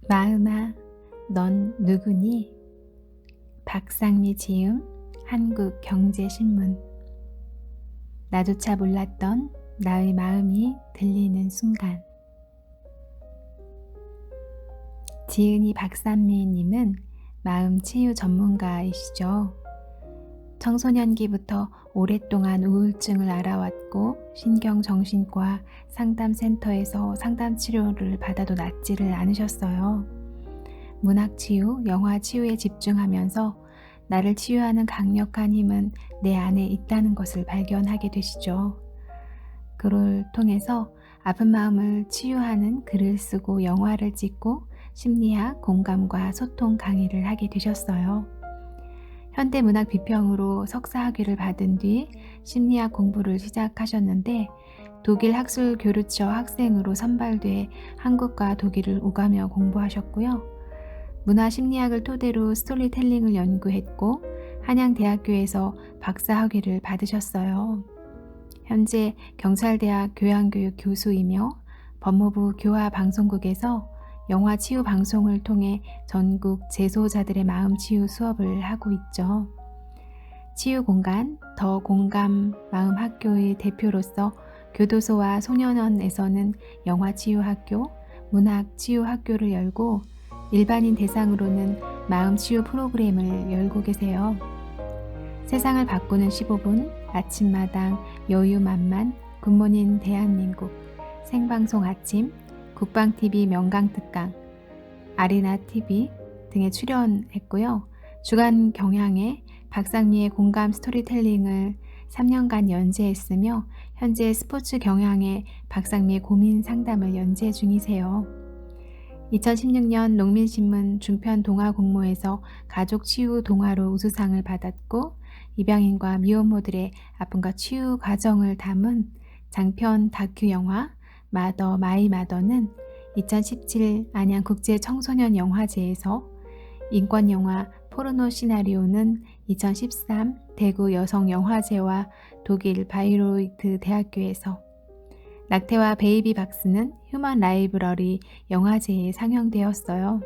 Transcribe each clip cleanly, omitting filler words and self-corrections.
마음아, 넌 누구니? 박상미 지음 한국경제신문. 나조차 몰랐던 나의 마음이 들리는 순간. 지은이 박상미님은 마음 치유 전문가이시죠. 청소년기부터 오랫동안 우울증을 알아왔고 신경정신과 상담센터에서 상담치료를 받아도 낫지를 않으셨어요. 문학치유, 영화치유에 집중하면서 나를 치유하는 강력한 힘은 내 안에 있다는 것을 발견하게 되시죠. 그를 통해서 아픈 마음을 치유하는 글을 쓰고 영화를 찍고 심리학, 공감과 소통 강의를 하게 되셨어요. 현대문학 비평으로 석사학위를 받은 뒤 심리학 공부를 시작하셨는데 독일 학술 교류처 학생으로 선발돼 한국과 독일을 오가며 공부하셨고요. 문화심리학을 토대로 스토리텔링을 연구했고 한양대학교에서 박사학위를 받으셨어요. 현재 경찰대학 교양교육 교수이며 법무부 교화방송국에서 영화 치유 방송을 통해 전국 재소자들의 마음 치유 수업을 하고 있죠. 치유 공간, 더 공감 마음 학교의 대표로서 교도소와 소년원에서는 영화 치유 학교, 문학 치유 학교를 열고 일반인 대상으로는 마음 치유 프로그램을 열고 계세요. 세상을 바꾸는 15분, 아침마당, 여유만만, 굿모닝 대한민국, 생방송 아침, 국방TV 명강특강, 아리나TV 등에 출연했고요. 주간 경향에 박상미의 공감 스토리텔링을 3년간 연재했으며 현재 스포츠 경향에 박상미의 고민 상담을 연재 중이세요. 2016년 농민신문 중편 동화 공모에서 가족 치유 동화로 우수상을 받았고 입양인과 미혼모들의 아픔과 치유 과정을 담은 장편 다큐 영화 마더 마이 마더는 2017 안양 국제 청소년 영화제에서 인권영화 포르노 시나리오는 2013 대구 여성 영화제와 독일 바이로이트 대학교에서 낙태와 베이비 박스는 휴먼 라이브러리 영화제에 상영되었어요.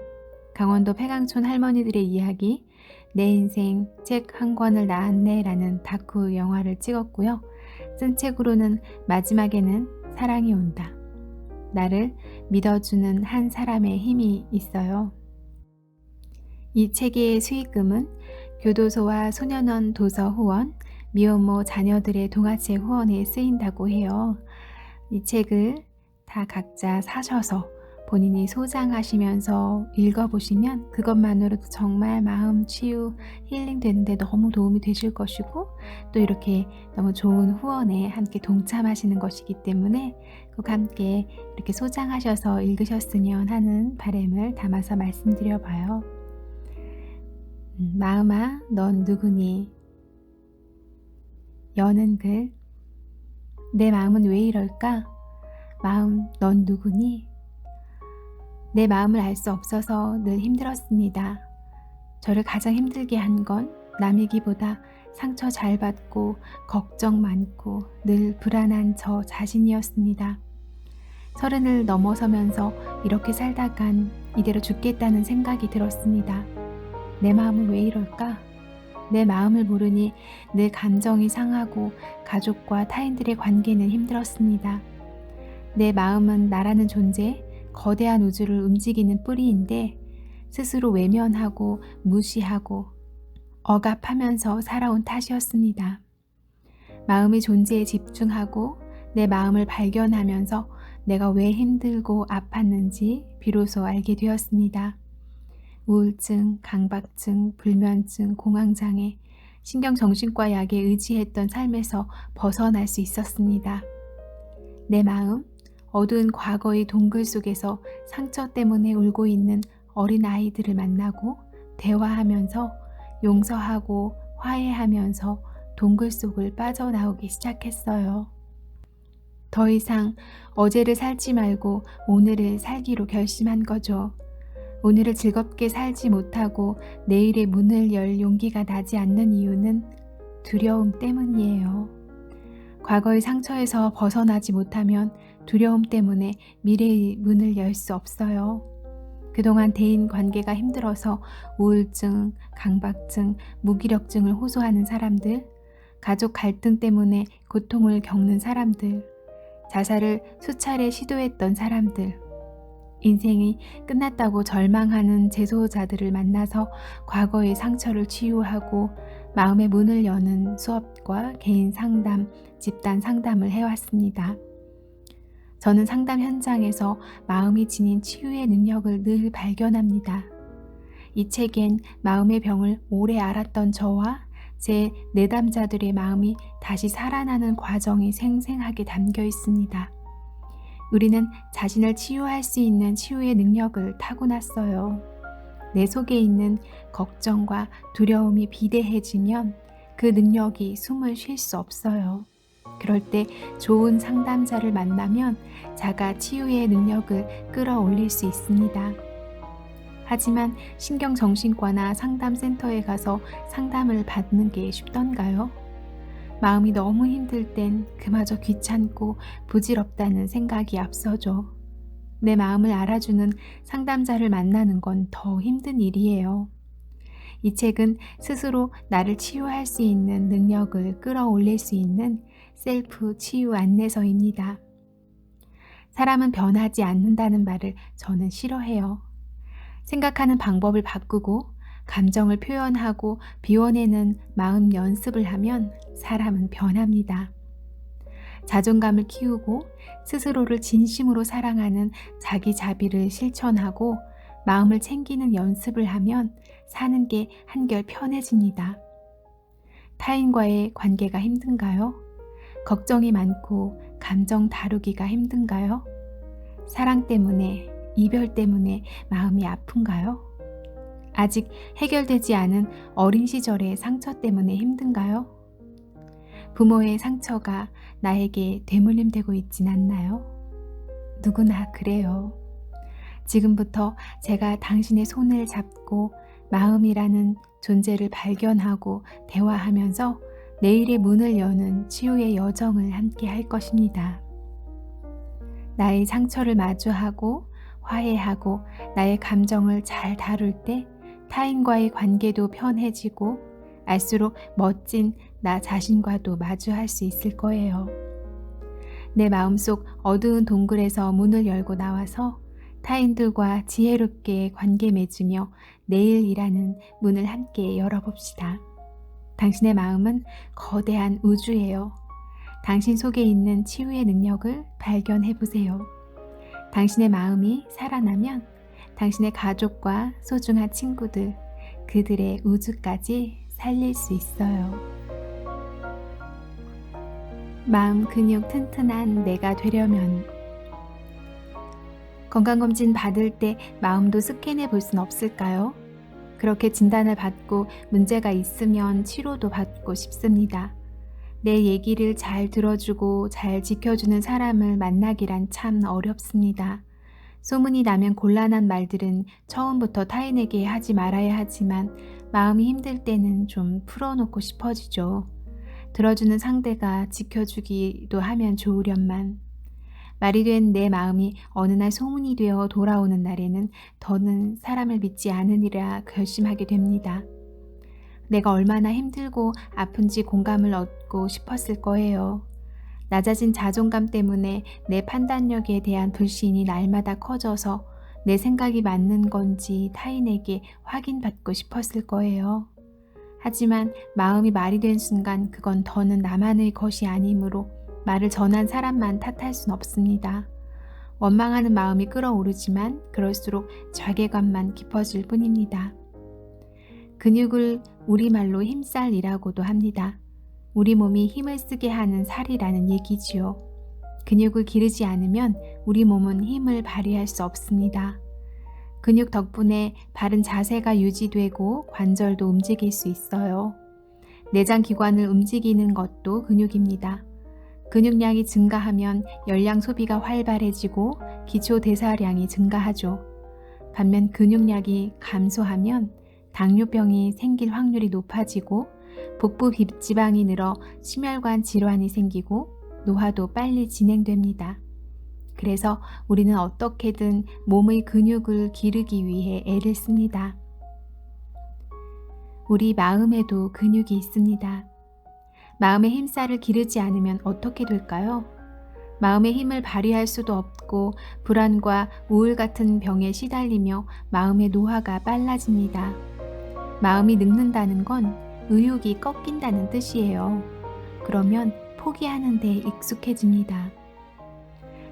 강원도 폐강촌 할머니들의 이야기 내 인생 책 한 권을 낳았네 라는 다큐 영화를 찍었고요. 쓴 책으로는 마지막에는 사랑이 온다. 나를 믿어주는 한 사람의 힘이 있어요. 이 책의 수익금은 교도소와 소년원 도서 후원, 미혼모 자녀들의 동화책 후원에 쓰인다고 해요. 이 책을 다 각자 사셔서 본인이 소장하시면서 읽어보시면 그것만으로도 정말 마음 치유, 힐링 되는데 너무 도움이 되실 것이고 또 이렇게 너무 좋은 후원에 함께 동참하시는 것이기 때문에 꼭 함께 이렇게 소장하셔서 읽으셨으면 하는 바람을 담아서 말씀드려봐요. 마음아, 넌 누구니? 여는 글. 내 마음은 왜 이럴까? 마음, 넌 누구니? 내 마음을 알 수 없어서 늘 힘들었습니다. 저를 가장 힘들게 한 건 남이기보다 상처 잘 받고 걱정 많고 늘 불안한 저 자신이었습니다. 30을 넘어서면서 이렇게 살다간 이대로 죽겠다는 생각이 들었습니다. 내 마음은 왜 이럴까? 내 마음을 모르니 늘 감정이 상하고 가족과 타인들의 관계는 힘들었습니다. 내 마음은 나라는 존재, 거대한 우주를 움직이는 뿌리인데 스스로 외면하고 무시하고 억압하면서 살아온 탓이었습니다. 마음의 존재에 집중하고 내 마음을 발견하면서 내가 왜 힘들고 아팠는지 비로소 알게 되었습니다. 우울증, 강박증, 불면증, 공황장애, 신경정신과 약에 의지했던 삶에서 벗어날 수 있었습니다. 내 마음, 어두운 과거의 동굴 속에서 상처 때문에 울고 있는 어린 아이들을 만나고 대화하면서 용서하고 화해하면서 동굴 속을 빠져나오기 시작했어요. 더 이상 어제를 살지 말고 오늘을 살기로 결심한 거죠. 오늘을 즐겁게 살지 못하고 내일의 문을 열 용기가 나지 않는 이유는 두려움 때문이에요. 과거의 상처에서 벗어나지 못하면 두려움 때문에 미래의 문을 열 수 없어요. 그동안 대인 관계가 힘들어서 우울증, 강박증, 무기력증을 호소하는 사람들, 가족 갈등 때문에 고통을 겪는 사람들, 자살을 수차례 시도했던 사람들, 인생이 끝났다고 절망하는 재소자들을 만나서 과거의 상처를 치유하고 마음의 문을 여는 수업과 개인 상담, 집단 상담을 해왔습니다. 저는 상담 현장에서 마음이 지닌 치유의 능력을 늘 발견합니다. 이 책엔 마음의 병을 오래 앓았던 저와 제 내담자들의 마음이 다시 살아나는 과정이 생생하게 담겨 있습니다. 우리는 자신을 치유할 수 있는 치유의 능력을 타고났어요. 내 속에 있는 걱정과 두려움이 비대해지면 그 능력이 숨을 쉴 수 없어요. 그럴 때 좋은 상담자를 만나면 자가 치유의 능력을 끌어올릴 수 있습니다. 하지만 신경정신과나 상담센터에 가서 상담을 받는 게 쉽던가요? 마음이 너무 힘들 땐 그마저 귀찮고 부질없다는 생각이 앞서죠. 내 마음을 알아주는 상담자를 만나는 건 더 힘든 일이에요. 이 책은 스스로 나를 치유할 수 있는 능력을 끌어올릴 수 있는 셀프 치유 안내서입니다. 사람은 변하지 않는다는 말을 저는 싫어해요. 생각하는 방법을 바꾸고 감정을 표현하고 비워내는 마음 연습을 하면 사람은 변합니다. 자존감을 키우고 스스로를 진심으로 사랑하는 자기 자비를 실천하고 마음을 챙기는 연습을 하면 사는 게 한결 편해집니다. 타인과의 관계가 힘든가요? 걱정이 많고 감정 다루기가 힘든가요? 사랑 때문에, 이별 때문에 마음이 아픈가요? 아직 해결되지 않은 어린 시절의 상처 때문에 힘든가요? 부모의 상처가 나에게 되물림되고 있진 않나요? 누구나 그래요. 지금부터 제가 당신의 손을 잡고 마음이라는 존재를 발견하고 대화하면서 내일의 문을 여는 치유의 여정을 함께 할 것입니다. 나의 상처를 마주하고 화해하고 나의 감정을 잘 다룰 때 타인과의 관계도 편해지고 알수록 멋진 나 자신과도 마주할 수 있을 거예요. 내 마음속 어두운 동굴에서 문을 열고 나와서 타인들과 지혜롭게 관계 맺으며 내일이라는 문을 함께 열어봅시다. 당신의 마음은 거대한 우주예요. 당신 속에 있는 치유의 능력을 발견해 보세요. 당신의 마음이 살아나면 당신의 가족과 소중한 친구들, 그들의 우주까지 살릴 수 있어요. 마음 근육 튼튼한 내가 되려면 건강검진 받을 때 마음도 스캔해 볼 순 없을까요? 그렇게 진단을 받고 문제가 있으면 치료도 받고 싶습니다. 내 얘기를 잘 들어주고 잘 지켜주는 사람을 만나기란 참 어렵습니다. 소문이 나면 곤란한 말들은 처음부터 타인에게 하지 말아야 하지만 마음이 힘들 때는 좀 풀어놓고 싶어지죠. 들어주는 상대가 지켜주기도 하면 좋으련만. 말이 된 내 마음이 어느 날 소문이 되어 돌아오는 날에는 더는 사람을 믿지 않으리라 결심하게 됩니다. 내가 얼마나 힘들고 아픈지 공감을 얻고 싶었을 거예요. 낮아진 자존감 때문에 내 판단력에 대한 불신이 날마다 커져서 내 생각이 맞는 건지 타인에게 확인받고 싶었을 거예요. 하지만 마음이 말이 된 순간 그건 더는 나만의 것이 아니므로 말을 전한 사람만 탓할 순 없습니다. 원망하는 마음이 끌어오르지만 그럴수록 자괴감만 깊어질 뿐입니다. 근육을 우리말로 힘살이라고도 합니다. 우리 몸이 힘을 쓰게 하는 살이라는 얘기지요. 근육을 기르지 않으면 우리 몸은 힘을 발휘할 수 없습니다. 근육 덕분에 바른 자세가 유지되고 관절도 움직일 수 있어요. 내장 기관을 움직이는 것도 근육입니다. 근육량이 증가하면 열량 소비가 활발해지고 기초 대사량이 증가하죠. 반면 근육량이 감소하면 당뇨병이 생길 확률이 높아지고 복부 지방이 늘어 심혈관 질환이 생기고 노화도 빨리 진행됩니다. 그래서 우리는 어떻게든 몸의 근육을 기르기 위해 애를 씁니다. 우리 마음에도 근육이 있습니다. 마음의 힘살을 기르지 않으면 어떻게 될까요? 마음의 힘을 발휘할 수도 없고 불안과 우울 같은 병에 시달리며 마음의 노화가 빨라집니다. 마음이 늙는다는 건 의욕이 꺾인다는 뜻이에요. 그러면 포기하는 데 익숙해집니다.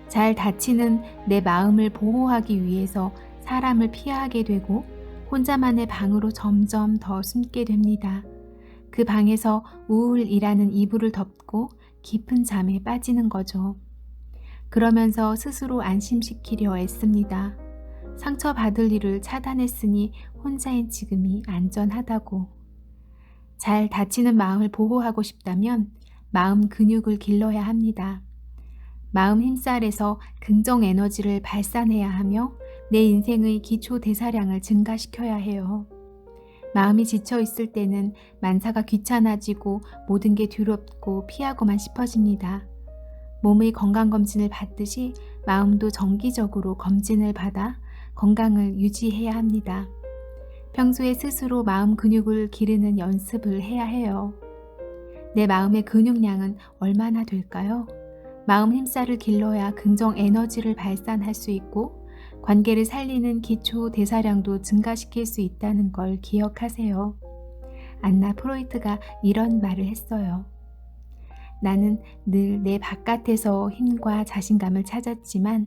잘 다치는 내 마음을 보호하기 위해서 사람을 피하게 되고 혼자만의 방으로 점점 더 숨게 됩니다. 그 방에서 우울이라는 이불을 덮고 깊은 잠에 빠지는 거죠. 그러면서 스스로 안심시키려 애씁니다. 상처받을 일을 차단했으니 혼자인 지금이 안전하다고. 잘 다치는 마음을 보호하고 싶다면 마음 근육을 길러야 합니다. 마음 힘살에서 긍정 에너지를 발산해야 하며 내 인생의 기초 대사량을 증가시켜야 해요. 마음이 지쳐 있을 때는 만사가 귀찮아지고 모든 게 두렵고 피하고만 싶어집니다. 몸의 건강검진을 받듯이 마음도 정기적으로 검진을 받아 건강을 유지해야 합니다. 평소에 스스로 마음 근육을 기르는 연습을 해야 해요. 내 마음의 근육량은 얼마나 될까요? 마음 힘살을 길러야 긍정 에너지를 발산할 수 있고 관계를 살리는 기초 대사량도 증가시킬 수 있다는 걸 기억하세요. 안나 프로이트가 이런 말을 했어요. 나는 늘 내 바깥에서 힘과 자신감을 찾았지만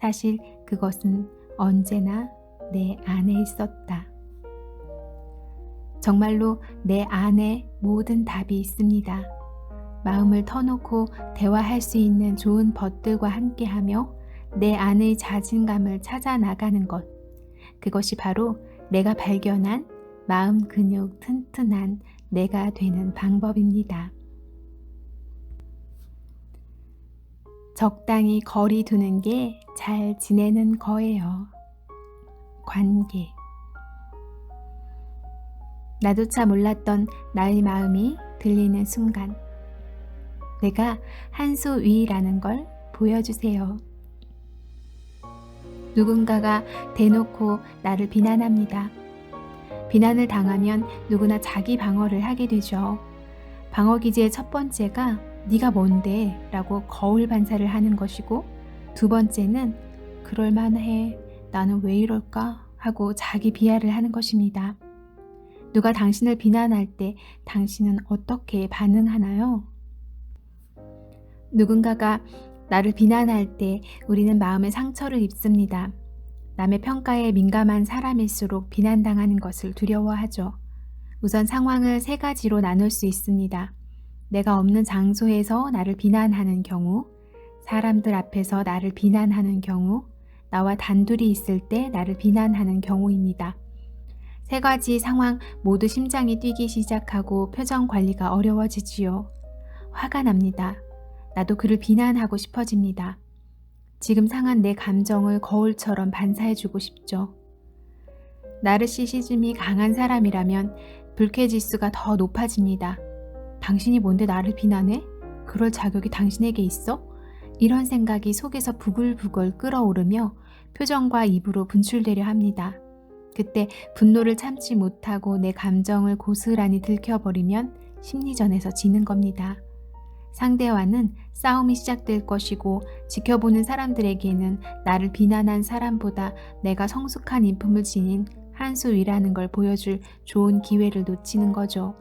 사실 그것은 언제나 내 안에 있었다. 정말로 내 안에 모든 답이 있습니다. 마음을 터놓고 대화할 수 있는 좋은 벗들과 함께하며 내 안의 자신감을 찾아 나가는 것. 그것이 바로 내가 발견한 마음 근육 튼튼한 내가 되는 방법입니다. 적당히 거리 두는 게 잘 지내는 거예요. 관계. 나조차 몰랐던 나의 마음이 들리는 순간 내가 한 수 위라는 걸 보여주세요. 누군가가 대놓고 나를 비난합니다. 비난을 당하면 누구나 자기 방어를 하게 되죠. 방어 기제의 첫 번째가 네가 뭔데? 라고 거울 반사를 하는 것이고 두 번째는 그럴만해. 나는 왜 이럴까? 하고 자기 비하를 하는 것입니다. 누가 당신을 비난할 때 당신은 어떻게 반응하나요? 누군가가 나를 비난할 때 우리는 마음의 상처를 입습니다. 남의 평가에 민감한 사람일수록 비난당하는 것을 두려워하죠. 우선 상황을 세 가지로 나눌 수 있습니다. 내가 없는 장소에서 나를 비난하는 경우, 사람들 앞에서 나를 비난하는 경우, 나와 단둘이 있을 때 나를 비난하는 경우입니다. 세 가지 상황 모두 심장이 뛰기 시작하고 표정 관리가 어려워지지요. 화가 납니다. 나도 그를 비난하고 싶어집니다. 지금 상한 내 감정을 거울처럼 반사해주고 싶죠. 나르시시즘이 강한 사람이라면 불쾌지수가 더 높아집니다. 당신이 뭔데 나를 비난해? 그럴 자격이 당신에게 있어? 이런 생각이 속에서 부글부글 끓어오르며 표정과 입으로 분출되려 합니다. 그때 분노를 참지 못하고 내 감정을 고스란히 들켜버리면 심리전에서 지는 겁니다. 상대와는 싸움이 시작될 것이고 지켜보는 사람들에게는 나를 비난한 사람보다 내가 성숙한 인품을 지닌 한 수 위라는 걸 보여줄 좋은 기회를 놓치는 거죠.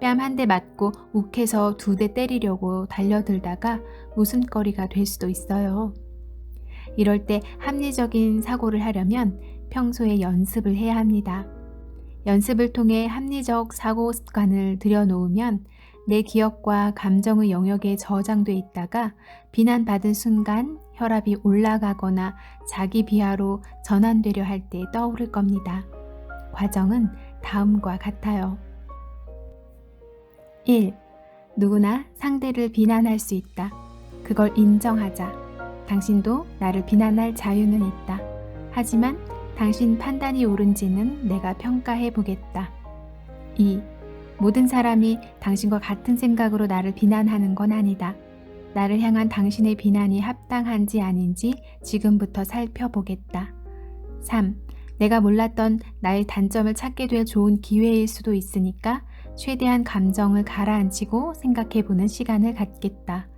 뺨 한 대 맞고 욱해서 두 대 때리려고 달려들다가 웃음거리가 될 수도 있어요. 이럴 때 합리적인 사고를 하려면 평소에 연습을 해야 합니다. 연습을 통해 합리적 사고 습관을 들여놓으면 내 기억과 감정의 영역에 저장돼 있다가 비난받은 순간 혈압이 올라가거나 자기 비하로 전환되려 할 때 떠오를 겁니다. 과정은 다음과 같아요. 1. 누구나 상대를 비난할 수 있다. 그걸 인정하자. 당신도 나를 비난할 자유는 있다. 하지만 당신 판단이 옳은지는 내가 평가해 보겠다. 2. 모든 사람이 당신과 같은 생각으로 나를 비난하는 건 아니다. 나를 향한 당신의 비난이 합당한지 아닌지 지금부터 살펴보겠다. 3. 내가 몰랐던 나의 단점을 찾게 될 좋은 기회일 수도 있으니까 최대한 감정을 가라앉히고 생각해보는 시간을 갖겠다.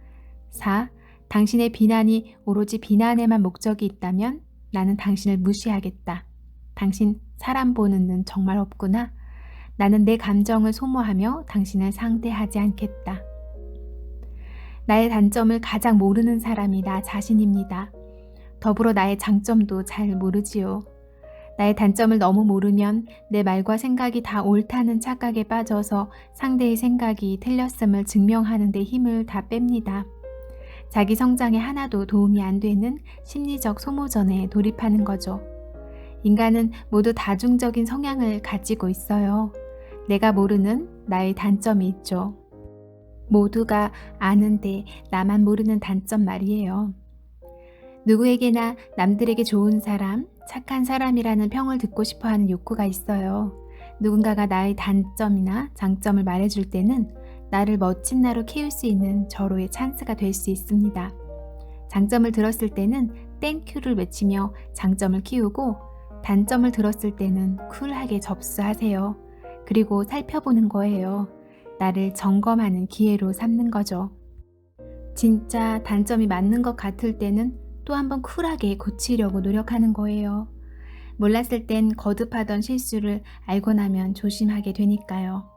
4. 당신의 비난이 오로지 비난에만 목적이 있다면 나는 당신을 무시하겠다. 당신 사람 보는 눈 정말 없구나. 나는 내 감정을 소모하며 당신을 상대하지 않겠다. 나의 단점을 가장 모르는 사람이 나 자신입니다. 더불어 나의 장점도 잘 모르지요. 나의 단점을 너무 모르면 내 말과 생각이 다 옳다는 착각에 빠져서 상대의 생각이 틀렸음을 증명하는 데 힘을 다 뺍니다. 자기 성장에 하나도 도움이 안 되는 심리적 소모전에 돌입하는 거죠. 인간은 모두 다중적인 성향을 가지고 있어요. 내가 모르는 나의 단점이 있죠. 모두가 아는데 나만 모르는 단점 말이에요. 누구에게나 남들에게 좋은 사람, 착한 사람이라는 평을 듣고 싶어하는 욕구가 있어요. 누군가가 나의 단점이나 장점을 말해줄 때는 나를 멋진 나로 키울 수 있는 절호의 찬스가 될 수 있습니다. 장점을 들었을 때는 땡큐를 외치며 장점을 키우고, 단점을 들었을 때는 쿨하게 접수하세요. 그리고 살펴보는 거예요. 나를 점검하는 기회로 삼는 거죠. 진짜 단점이 맞는 것 같을 때는 또 한번 쿨하게 고치려고 노력하는 거예요. 몰랐을 땐 거듭하던 실수를 알고 나면 조심하게 되니까요.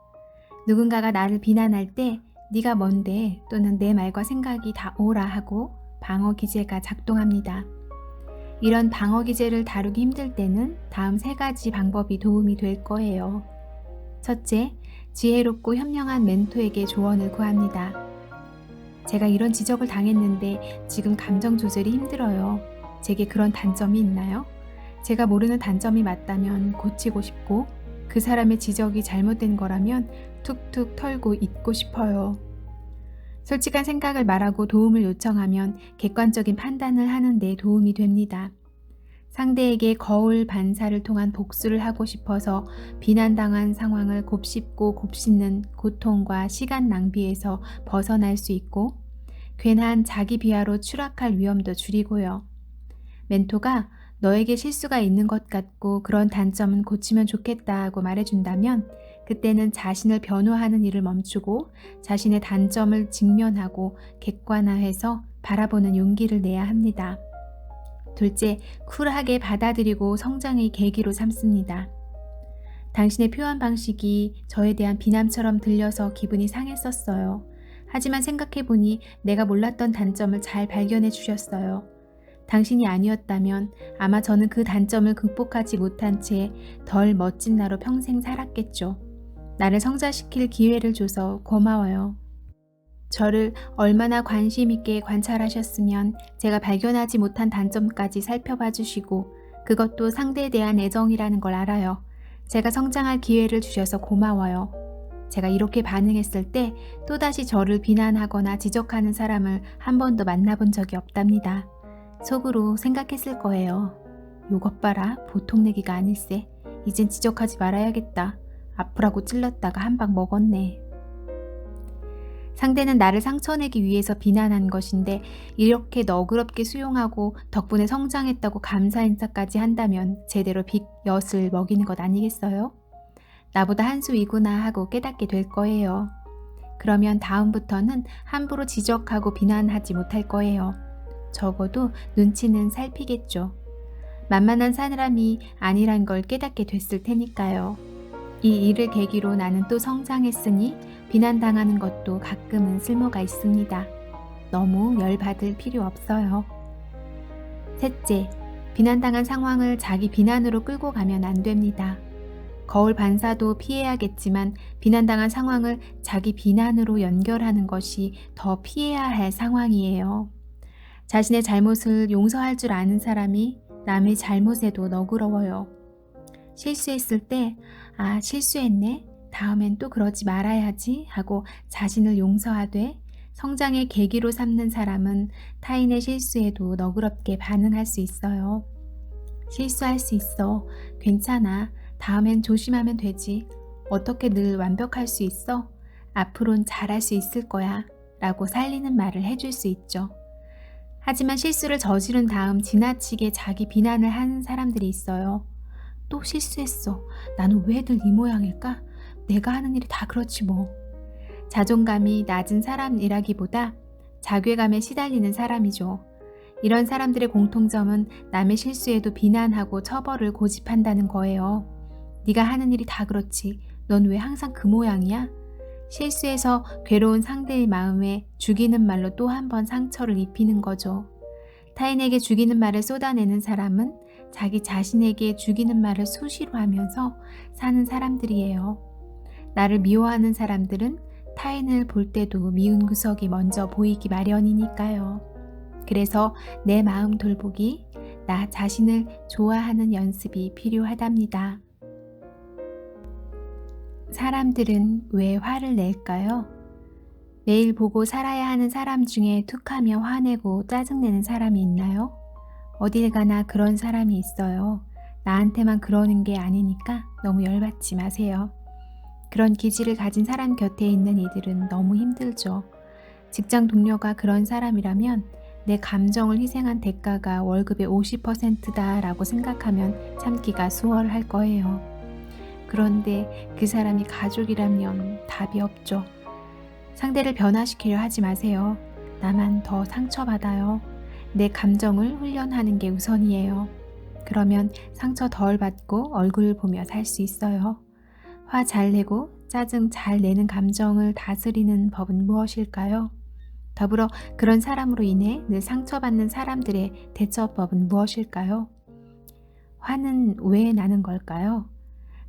누군가가 나를 비난할 때 네가 뭔데 또는 내 말과 생각이 다 옳아 하고 방어 기제가 작동합니다. 이런 방어 기제를 다루기 힘들 때는 다음 3가지 방법이 도움이 될 거예요. 첫째, 지혜롭고 현명한 멘토에게 조언을 구합니다. 제가 이런 지적을 당했는데 지금 감정 조절이 힘들어요. 제게 그런 단점이 있나요? 제가 모르는 단점이 맞다면 고치고 싶고, 그 사람의 지적이 잘못된 거라면 툭툭 털고 잊고 싶어요. 솔직한 생각을 말하고 도움을 요청하면 객관적인 판단을 하는 데 도움이 됩니다. 상대에게 거울 반사를 통한 복수를 하고 싶어서 비난당한 상황을 곱씹고 곱씹는 고통과 시간 낭비에서 벗어날 수 있고, 괜한 자기 비하로 추락할 위험도 줄이고요. 멘토가 너에게 실수가 있는 것 같고 그런 단점은 고치면 좋겠다고 말해준다면, 그때는 자신을 변호하는 일을 멈추고 자신의 단점을 직면하고 객관화해서 바라보는 용기를 내야 합니다. 둘째, 쿨하게 받아들이고 성장의 계기로 삼습니다. 당신의 표현 방식이 저에 대한 비난처럼 들려서 기분이 상했었어요. 하지만 생각해보니 내가 몰랐던 단점을 잘 발견해 주셨어요. 당신이 아니었다면 아마 저는 그 단점을 극복하지 못한 채 덜 멋진 나로 평생 살았겠죠. 나를 성장시킬 기회를 줘서 고마워요. 저를 얼마나 관심 있게 관찰하셨으면 제가 발견하지 못한 단점까지 살펴봐 주시고, 그것도 상대에 대한 애정이라는 걸 알아요. 제가 성장할 기회를 주셔서 고마워요. 제가 이렇게 반응했을 때 또다시 저를 비난하거나 지적하는 사람을 한 번도 만나본 적이 없답니다. 속으로 생각했을 거예요. 요것 봐라, 보통 내기가 아닐세. 이젠 지적하지 말아야겠다. 아프라고 찔렀다가 한 방 먹었네. 상대는 나를 상처내기 위해서 비난한 것인데 이렇게 너그럽게 수용하고 덕분에 성장했다고 감사 인사까지 한다면 제대로 빚엿을 먹이는 것 아니겠어요? 나보다 한 수 위구나 하고 깨닫게 될 거예요. 그러면 다음부터는 함부로 지적하고 비난하지 못할 거예요. 적어도 눈치는 살피겠죠. 만만한 사람이 아니란 걸 깨닫게 됐을 테니까요. 이 일을 계기로 나는 또 성장했으니 비난당하는 것도 가끔은 쓸모가 있습니다. 너무 열받을 필요 없어요. 셋째, 비난당한 상황을 자기 비난으로 끌고 가면 안 됩니다. 거울 반사도 피해야겠지만 비난당한 상황을 자기 비난으로 연결하는 것이 더 피해야 할 상황이에요. 자신의 잘못을 용서할 줄 아는 사람이 남의 잘못에도 너그러워요. 실수했을 때 실수했네. 다음엔 또 그러지 말아야지 하고 자신을 용서하되 성장의 계기로 삼는 사람은 타인의 실수에도 너그럽게 반응할 수 있어요. 실수할 수 있어. 괜찮아. 다음엔 조심하면 되지. 어떻게 늘 완벽할 수 있어? 앞으론 잘할 수 있을 거야. 라고 살리는 말을 해줄 수 있죠. 하지만 실수를 저지른 다음 지나치게 자기 비난을 하는 사람들이 있어요. 또 실수했어. 나는 왜 늘 이 모양일까? 내가 하는 일이 다 그렇지 뭐. 자존감이 낮은 사람이라기보다 자괴감에 시달리는 사람이죠. 이런 사람들의 공통점은 남의 실수에도 비난하고 처벌을 고집한다는 거예요. 네가 하는 일이 다 그렇지. 넌 왜 항상 그 모양이야? 실수해서 괴로운 상대의 마음에 죽이는 말로 또 한 번 상처를 입히는 거죠. 타인에게 죽이는 말을 쏟아내는 사람은 자기 자신에게 죽이는 말을 수시로 하면서 사는 사람들이에요. 나를 미워하는 사람들은 타인을 볼 때도 미운 구석이 먼저 보이기 마련이니까요. 그래서 내 마음 돌보기, 나 자신을 좋아하는 연습이 필요하답니다. 사람들은 왜 화를 낼까요? 매일 보고 살아야 하는 사람 중에 툭하며 화내고 짜증내는 사람이 있나요? 어딜 가나 그런 사람이 있어요. 나한테만 그러는 게 아니니까 너무 열받지 마세요. 그런 기질을 가진 사람 곁에 있는 이들은 너무 힘들죠. 직장 동료가 그런 사람이라면 내 감정을 희생한 대가가 월급의 50%다라고 생각하면 참기가 수월할 거예요. 그런데 그 사람이 가족이라면 답이 없죠. 상대를 변화시키려 하지 마세요. 나만 더 상처받아요. 내 감정을 훈련하는 게 우선이에요. 그러면 상처 덜 받고 얼굴 보며 살 수 있어요. 화 잘 내고 짜증 잘 내는 감정을 다스리는 법은 무엇일까요? 더불어 그런 사람으로 인해 늘 상처받는 사람들의 대처법은 무엇일까요? 화는 왜 나는 걸까요?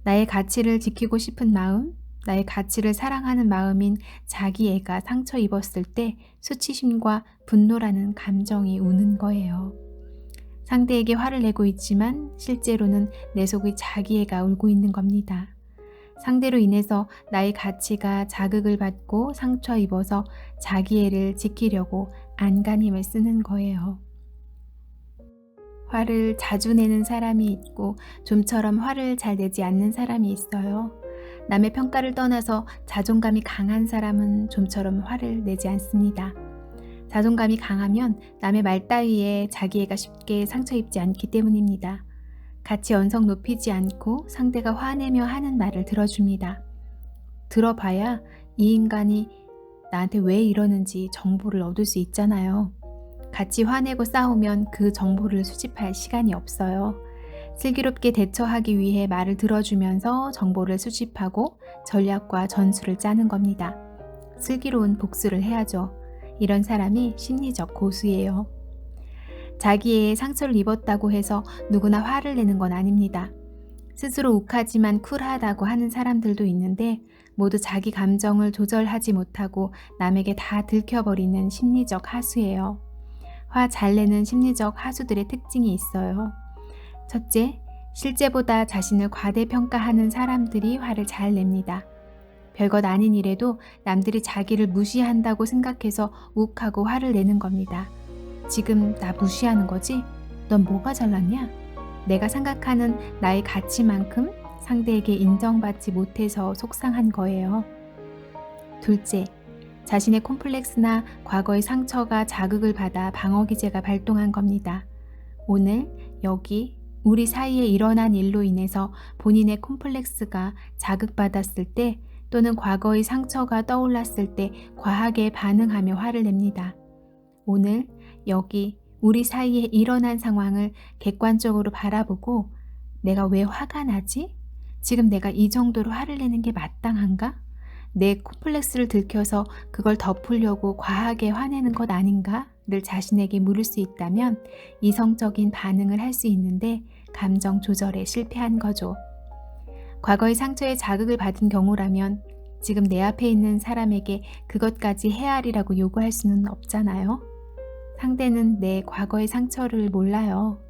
나의 가치를 지키고 싶은 마음, 나의 가치를 사랑하는 마음인 자기애가 상처 입었을 때 수치심과 분노라는 감정이 우는 거예요. 상대에게 화를 내고 있지만 실제로는 내 속의 자기애가 울고 있는 겁니다. 상대로 인해서 나의 가치가 자극을 받고 상처 입어서 자기애를 지키려고 안간힘을 쓰는 거예요. 화를 자주 내는 사람이 있고 좀처럼 화를 잘 내지 않는 사람이 있어요. 남의 평가를 떠나서 자존감이 강한 사람은 좀처럼 화를 내지 않습니다. 자존감이 강하면 남의 말 따위에 자기애가 쉽게 상처 입지 않기 때문입니다. 같이 언성 높이지 않고 상대가 화내며 하는 말을 들어줍니다. 들어봐야 이 인간이 나한테 왜 이러는지 정보를 얻을 수 있잖아요. 같이 화내고 싸우면 그 정보를 수집할 시간이 없어요. 슬기롭게 대처하기 위해 말을 들어주면서 정보를 수집하고 전략과 전술을 짜는 겁니다. 슬기로운 복수를 해야죠. 이런 사람이 심리적 고수예요. 자기의 상처를 입었다고 해서 누구나 화를 내는 건 아닙니다. 스스로 욱하지만 쿨하다고 하는 사람들도 있는데 모두 자기 감정을 조절하지 못하고 남에게 다 들켜버리는 심리적 하수예요. 화 잘 내는 심리적 하수들의 특징이 있어요. 첫째, 실제보다 자신을 과대평가하는 사람들이 화를 잘 냅니다. 별것 아닌 일에도 남들이 자기를 무시한다고 생각해서 욱하고 화를 내는 겁니다. 지금 나 무시하는 거지? 넌 뭐가 잘났냐? 내가 생각하는 나의 가치만큼 상대에게 인정받지 못해서 속상한 거예요. 둘째, 자신의 콤플렉스나 과거의 상처가 자극을 받아 방어기제가 발동한 겁니다. 오늘 여기 우리 사이에 일어난 일로 인해서 본인의 콤플렉스가 자극받았을 때 또는 과거의 상처가 떠올랐을 때 과하게 반응하며 화를 냅니다. 오늘 여기 우리 사이에 일어난 상황을 객관적으로 바라보고 내가 왜 화가 나지? 지금 내가 이 정도로 화를 내는 게 마땅한가? 내 콤플렉스를 들켜서 그걸 덮으려고 과하게 화내는 것 아닌가? 를 자신에게 물을 수 있다면 이성적인 반응을 할 수 있는데 감정 조절에 실패한 거죠. 과거의 상처에 자극을 받은 경우라면 지금 내 앞에 있는 사람에게 그것까지 헤아리라고 요구할 수는 없잖아요. 상대는 내 과거의 상처를 몰라요.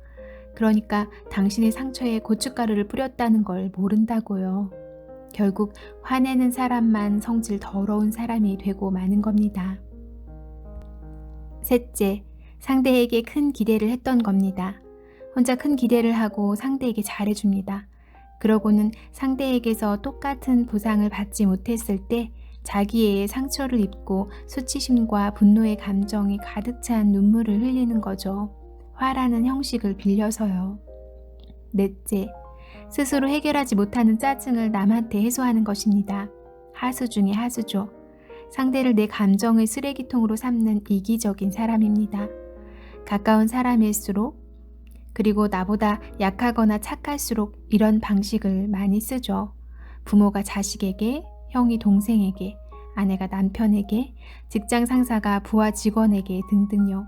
그러니까 당신의 상처에 고춧가루를 뿌렸다는 걸 모른다고요. 결국 화내는 사람만 성질 더러운 사람이 되고 마는 겁니다. 셋째, 상대에게 큰 기대를 했던 겁니다. 혼자 큰 기대를 하고 상대에게 잘해줍니다. 그러고는 상대에게서 똑같은 보상을 받지 못했을 때 자기애의 상처를 입고 수치심과 분노의 감정이 가득 찬 눈물을 흘리는 거죠. 화라는 형식을 빌려서요. 넷째, 스스로 해결하지 못하는 짜증을 남한테 해소하는 것입니다. 하수 중의 하수죠. 상대를 내 감정의 쓰레기통으로 삼는 이기적인 사람입니다. 가까운 사람일수록, 그리고 나보다 약하거나 착할수록 이런 방식을 많이 쓰죠. 부모가 자식에게, 형이 동생에게, 아내가 남편에게, 직장 상사가 부하 직원에게 등등요.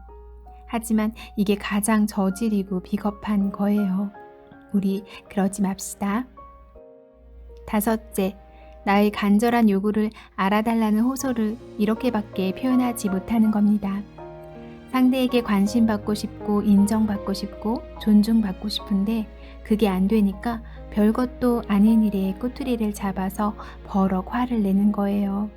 하지만 이게 가장 저질이고 비겁한 거예요. 우리 그러지 맙시다. 다섯째, 나의 간절한 요구를 알아달라는 호소를 이렇게밖에 표현하지 못하는 겁니다. 상대에게 관심받고 싶고 인정받고 싶고 존중받고 싶은데 그게 안 되니까 별것도 아닌 일에 꼬투리를 잡아서 버럭 화를 내는 거예요.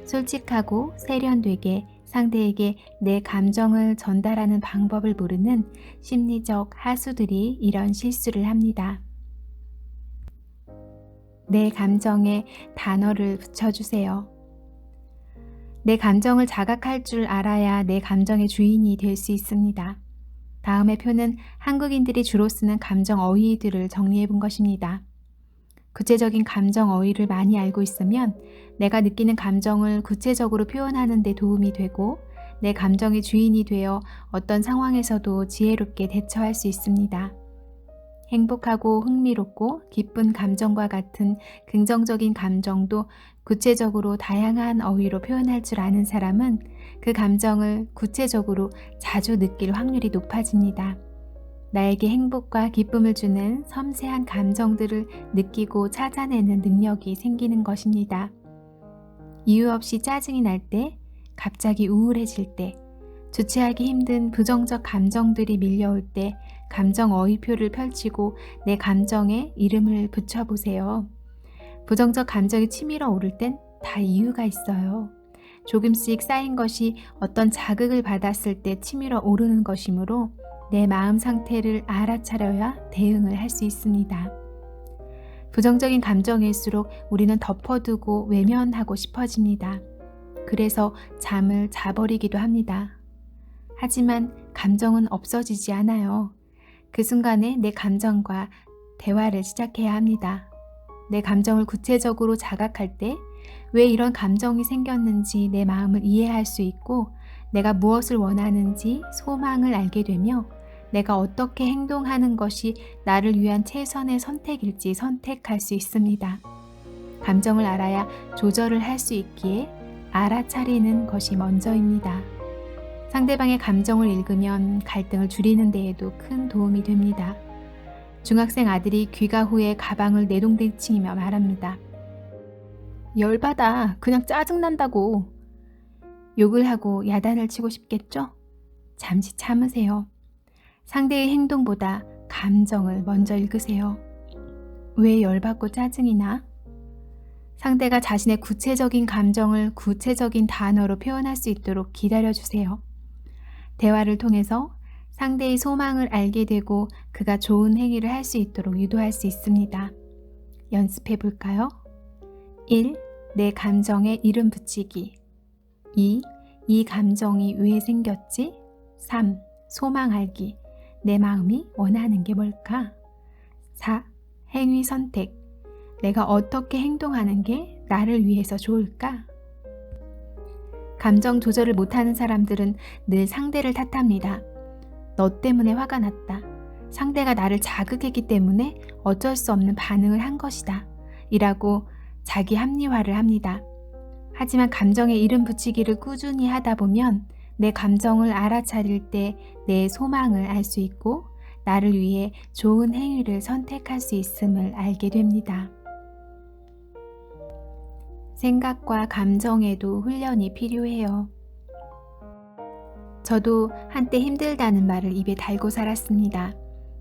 솔직하고 세련되게 상대에게 내 감정을 전달하는 방법을 모르는 심리적 하수들이 이런 실수를 합니다. 내 감정에 단어를 붙여주세요. 내 감정을 자각할 줄 알아야 내 감정의 주인이 될 수 있습니다. 다음의 표는 한국인들이 주로 쓰는 감정 어휘들을 정리해 본 것입니다. 구체적인 감정 어휘를 많이 알고 있으면 내가 느끼는 감정을 구체적으로 표현하는 데 도움이 되고 내 감정의 주인이 되어 어떤 상황에서도 지혜롭게 대처할 수 있습니다. 행복하고 흥미롭고 기쁜 감정과 같은 긍정적인 감정도 구체적으로 다양한 어휘로 표현할 줄 아는 사람은 그 감정을 구체적으로 자주 느낄 확률이 높아집니다. 나에게 행복과 기쁨을 주는 섬세한 감정들을 느끼고 찾아내는 능력이 생기는 것입니다. 이유 없이 짜증이 날 때, 갑자기 우울해질 때, 주체하기 힘든 부정적 감정들이 밀려올 때 감정 어휘표를 펼치고 내 감정에 이름을 붙여보세요. 부정적 감정이 치밀어 오를 땐 다 이유가 있어요. 조금씩 쌓인 것이 어떤 자극을 받았을 때 치밀어 오르는 것이므로 내 마음 상태를 알아차려야 대응을 할 수 있습니다. 부정적인 감정일수록 우리는 덮어두고 외면하고 싶어집니다. 그래서 잠을 자버리기도 합니다. 하지만 감정은 없어지지 않아요. 그 순간에 내 감정과 대화를 시작해야 합니다. 내 감정을 구체적으로 자각할 때 왜 이런 감정이 생겼는지 내 마음을 이해할 수 있고 내가 무엇을 원하는지 소망을 알게 되며 내가 어떻게 행동하는 것이 나를 위한 최선의 선택일지 선택할 수 있습니다. 감정을 알아야 조절을 할 수 있기에 알아차리는 것이 먼저입니다. 상대방의 감정을 읽으면 갈등을 줄이는 데에도 큰 도움이 됩니다. 중학생 아들이 귀가 후에 가방을 내동댕치며 말합니다. 열받아. 그냥 짜증난다고. 욕을 하고 야단을 치고 싶겠죠? 잠시 참으세요. 상대의 행동보다 감정을 먼저 읽으세요. 왜 열받고 짜증이 나? 상대가 자신의 구체적인 감정을 구체적인 단어로 표현할 수 있도록 기다려주세요. 대화를 통해서 상대의 소망을 알게 되고 그가 좋은 행위를 할 수 있도록 유도할 수 있습니다. 연습해 볼까요? 1. 내 감정에 이름 붙이기. 2. 이 감정이 왜 생겼지? 3. 소망 알기. 내 마음이 원하는 게 뭘까? 4. 행위 선택. 내가 어떻게 행동하는 게 나를 위해서 좋을까? 감정 조절을 못하는 사람들은 늘 상대를 탓합니다. 너 때문에 화가 났다. 상대가 나를 자극했기 때문에 어쩔 수 없는 반응을 한 것이다. 이라고 자기 합리화를 합니다. 하지만 감정에 이름 붙이기를 꾸준히 하다 보면 내 감정을 알아차릴 때 내 소망을 알 수 있고 나를 위해 좋은 행위를 선택할 수 있음을 알게 됩니다. 생각과 감정에도 훈련이 필요해요. 저도 한때 힘들다는 말을 입에 달고 살았습니다.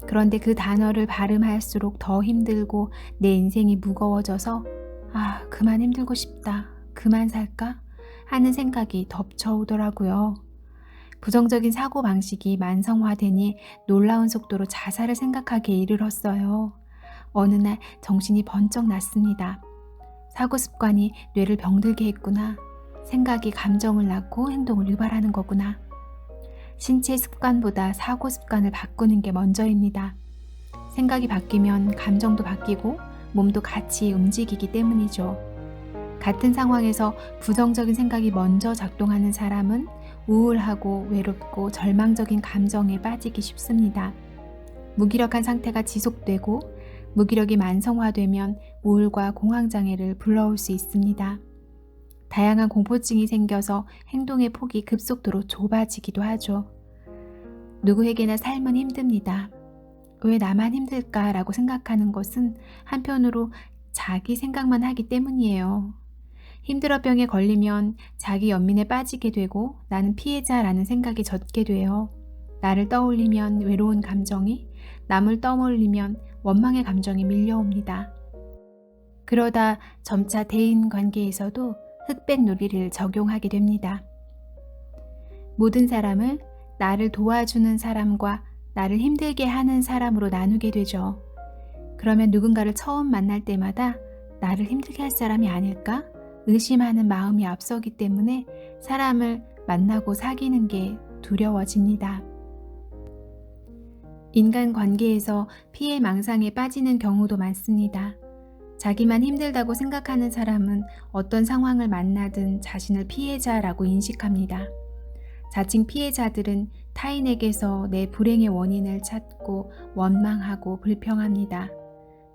그런데 그 단어를 발음할수록 더 힘들고 내 인생이 무거워져서 그만 힘들고 싶다. 그만 살까? 하는 생각이 덮쳐오더라고요. 부정적인 사고방식이 만성화되니 놀라운 속도로 자살을 생각하기에 이르렀어요. 어느 날 정신이 번쩍 났습니다. 사고 습관이 뇌를 병들게 했구나. 생각이 감정을 낳고 행동을 유발하는 거구나. 신체 습관보다 사고 습관을 바꾸는 게 먼저입니다. 생각이 바뀌면 감정도 바뀌고 몸도 같이 움직이기 때문이죠. 같은 상황에서 부정적인 생각이 먼저 작동하는 사람은 우울하고 외롭고 절망적인 감정에 빠지기 쉽습니다. 무기력한 상태가 지속되고 무기력이 만성화되면 우울과 공황장애를 불러올 수 있습니다. 다양한 공포증이 생겨서 행동의 폭이 급속도로 좁아지기도 하죠. 누구에게나 삶은 힘듭니다. 왜 나만 힘들까라고 생각하는 것은 한편으로 자기 생각만 하기 때문이에요. 힘들어 병에 걸리면 자기 연민에 빠지게 되고 나는 피해자라는 생각이 젖게 돼요. 나를 떠올리면 외로운 감정이, 남을 떠올리면 원망의 감정이 밀려옵니다. 그러다 점차 대인 관계에서도 흑백 놀이를 적용하게 됩니다. 모든 사람을 나를 도와주는 사람과 나를 힘들게 하는 사람으로 나누게 되죠. 그러면 누군가를 처음 만날 때마다 나를 힘들게 할 사람이 아닐까? 의심하는 마음이 앞서기 때문에 사람을 만나고 사귀는 게 두려워집니다. 인간관계에서 피해 망상에 빠지는 경우도 많습니다. 자기만 힘들다고 생각하는 사람은 어떤 상황을 만나든 자신을 피해자라고 인식합니다. 자칭 피해자들은 타인에게서 내 불행의 원인을 찾고 원망하고 불평합니다.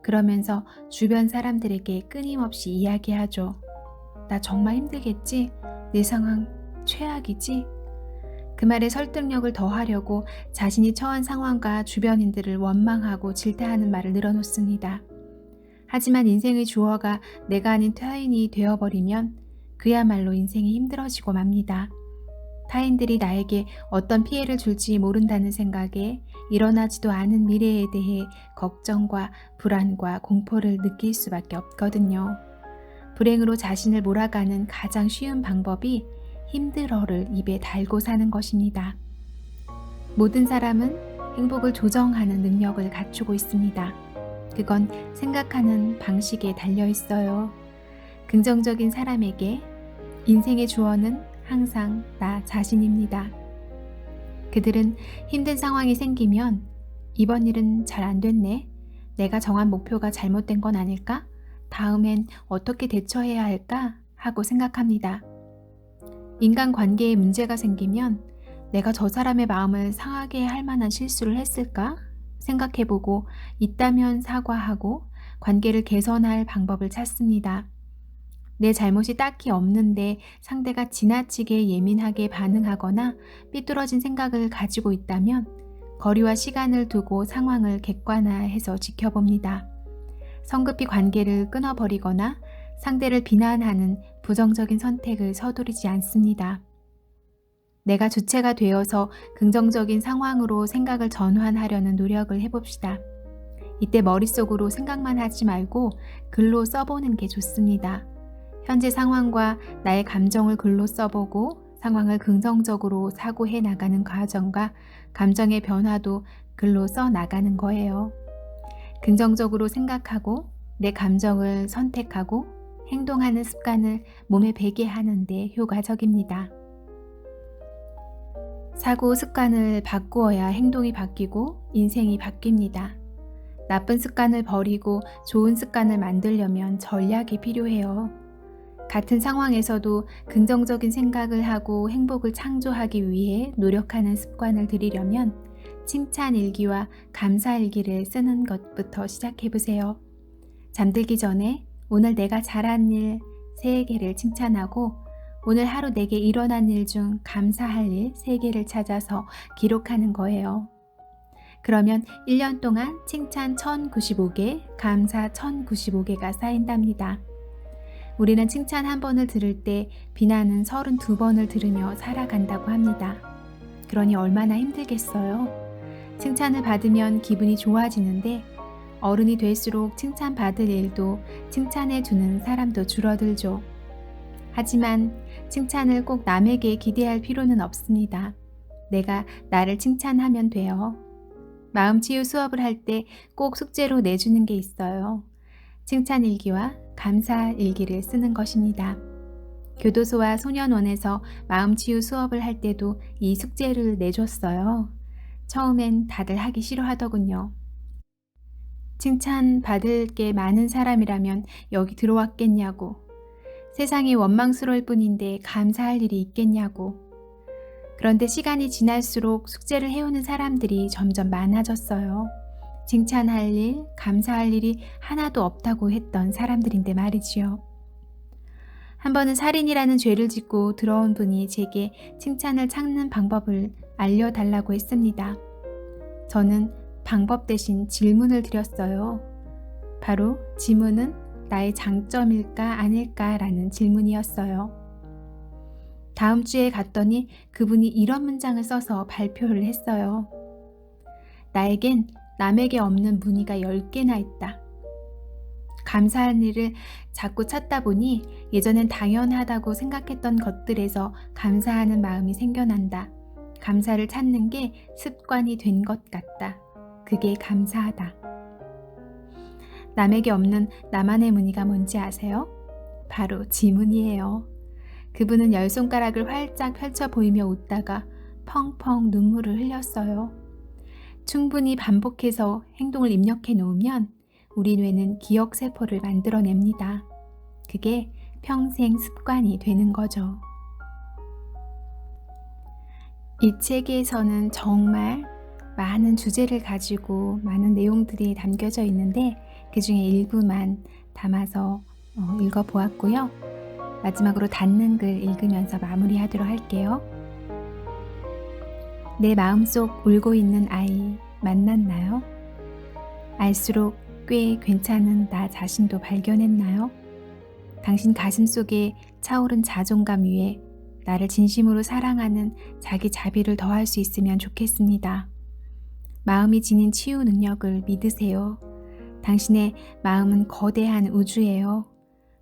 그러면서 주변 사람들에게 끊임없이 이야기하죠. 나 정말 힘들겠지? 내 상황 최악이지? 그 말에 설득력을 더하려고 자신이 처한 상황과 주변인들을 원망하고 질타하는 말을 늘어놓습니다. 하지만 인생의 주어가 내가 아닌 타인이 되어버리면 그야말로 인생이 힘들어지고 맙니다. 타인들이 나에게 어떤 피해를 줄지 모른다는 생각에 일어나지도 않은 미래에 대해 걱정과 불안과 공포를 느낄 수밖에 없거든요. 불행으로 자신을 몰아가는 가장 쉬운 방법이 힘들어를 입에 달고 사는 것입니다. 모든 사람은 행복을 조정하는 능력을 갖추고 있습니다. 그건 생각하는 방식에 달려 있어요. 긍정적인 사람에게 인생의 주어는 항상 나 자신입니다. 그들은 힘든 상황이 생기면 이번 일은 잘 안 됐네. 내가 정한 목표가 잘못된 건 아닐까? 다음엔 어떻게 대처해야 할까? 하고 생각합니다. 인간관계에 문제가 생기면 내가 저 사람의 마음을 상하게 할 만한 실수를 했을까? 생각해보고 있다면 사과하고 관계를 개선할 방법을 찾습니다. 내 잘못이 딱히 없는데 상대가 지나치게 예민하게 반응하거나 삐뚤어진 생각을 가지고 있다면 거리와 시간을 두고 상황을 객관화해서 지켜봅니다. 성급히 관계를 끊어버리거나 상대를 비난하는 부정적인 선택을 서두르지 않습니다. 내가 주체가 되어서 긍정적인 상황으로 생각을 전환하려는 노력을 해봅시다. 이때 머릿속으로 생각만 하지 말고 글로 써보는 게 좋습니다. 현재 상황과 나의 감정을 글로 써보고 상황을 긍정적으로 사고해 나가는 과정과 감정의 변화도 글로 써 나가는 거예요. 긍정적으로 생각하고 내 감정을 선택하고 행동하는 습관을 몸에 배게 하는 데 효과적입니다. 사고 습관을 바꾸어야 행동이 바뀌고 인생이 바뀝니다. 나쁜 습관을 버리고 좋은 습관을 만들려면 전략이 필요해요. 같은 상황에서도 긍정적인 생각을 하고 행복을 창조하기 위해 노력하는 습관을 들이려면 칭찬 일기와 감사 일기를 쓰는 것부터 시작해보세요. 잠들기 전에 오늘 내가 잘한 일 3개를 칭찬하고 오늘 하루 내게 일어난 일 중 감사할 일 3개를 찾아서 기록하는 거예요. 그러면 1년 동안 칭찬 1095개, 감사 1095개가 쌓인답니다. 우리는 칭찬 1번을 들을 때 비난은 32번을 들으며 살아간다고 합니다. 그러니 얼마나 힘들겠어요? 칭찬을 받으면 기분이 좋아지는데 어른이 될수록 칭찬받을 일도 칭찬해 주는 사람도 줄어들죠. 하지만 칭찬을 꼭 남에게 기대할 필요는 없습니다. 내가 나를 칭찬하면 돼요. 마음치유 수업을 할 때 꼭 숙제로 내주는 게 있어요. 칭찬일기와 감사 일기를 쓰는 것입니다. 교도소와 소년원에서 마음치유 수업을 할 때도 이 숙제를 내줬어요. 처음엔 다들 하기 싫어하더군요. 칭찬받을 게 많은 사람이라면 여기 들어왔겠냐고. 세상이 원망스러울 뿐인데 감사할 일이 있겠냐고. 그런데 시간이 지날수록 숙제를 해오는 사람들이 점점 많아졌어요. 칭찬할 일, 감사할 일이 하나도 없다고 했던 사람들인데 말이지요. 한 번은 살인이라는 죄를 짓고 들어온 분이 제게 칭찬을 찾는 방법을 알려달라고 했습니다. 저는 방법 대신 질문을 드렸어요. 바로 지문은 나의 장점일까 아닐까라는 질문이었어요. 다음 주에 갔더니 그분이 이런 문장을 써서 발표를 했어요. 나에겐 남에게 없는 무늬가 10개나 있다. 감사할 일을 자꾸 찾다 보니 예전엔 당연하다고 생각했던 것들에서 감사하는 마음이 생겨난다. 감사를 찾는 게 습관이 된 것 같다. 그게 감사하다. 남에게 없는 나만의 무늬가 뭔지 아세요? 바로 지문이에요. 그분은 10손가락을 활짝 펼쳐 보이며 웃다가 펑펑 눈물을 흘렸어요. 충분히 반복해서 행동을 입력해 놓으면 우리 뇌는 기억세포를 만들어냅니다. 그게 평생 습관이 되는 거죠. 이 책에서는 정말 많은 주제를 가지고 많은 내용들이 담겨져 있는데 그 중에 일부만 담아서 읽어보았고요. 마지막으로 닫는 글 읽으면서 마무리하도록 할게요. 내 마음속 울고 있는 아이 만났나요? 알수록 꽤 괜찮은 나 자신도 발견했나요? 당신 가슴 속에 차오른 자존감 위에 나를 진심으로 사랑하는 자기 자비를 더할 수 있으면 좋겠습니다. 마음이 지닌 치유 능력을 믿으세요. 당신의 마음은 거대한 우주예요.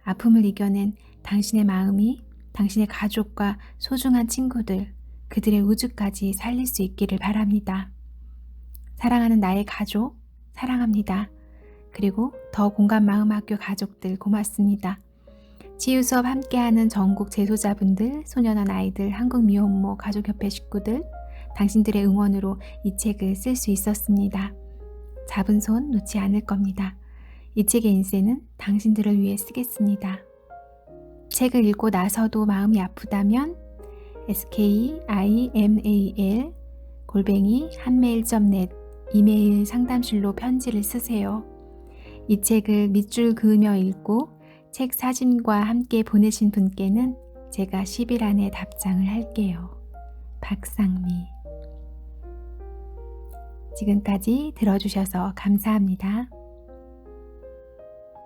아픔을 이겨낸 당신의 마음이 당신의 가족과 소중한 친구들, 그들의 우주까지 살릴 수 있기를 바랍니다. 사랑하는 나의 가족, 사랑합니다. 그리고 더 공감 마음학교 가족들 고맙습니다. 치유 수업 함께하는 전국 재소자분들, 소년원 아이들, 한국미혼모 가족협회 식구들, 당신들의 응원으로 이 책을 쓸 수 있었습니다. 잡은 손 놓지 않을 겁니다. 이 책의 인쇄는 당신들을 위해 쓰겠습니다. 책을 읽고 나서도 마음이 아프다면 skimal@한메일.net 이메일 상담실로 편지를 쓰세요. 이 책을 밑줄 그으며 읽고 책 사진과 함께 보내신 분께는 제가 10일 안에 답장을 할게요. 박상미. 지금까지 들어주셔서 감사합니다.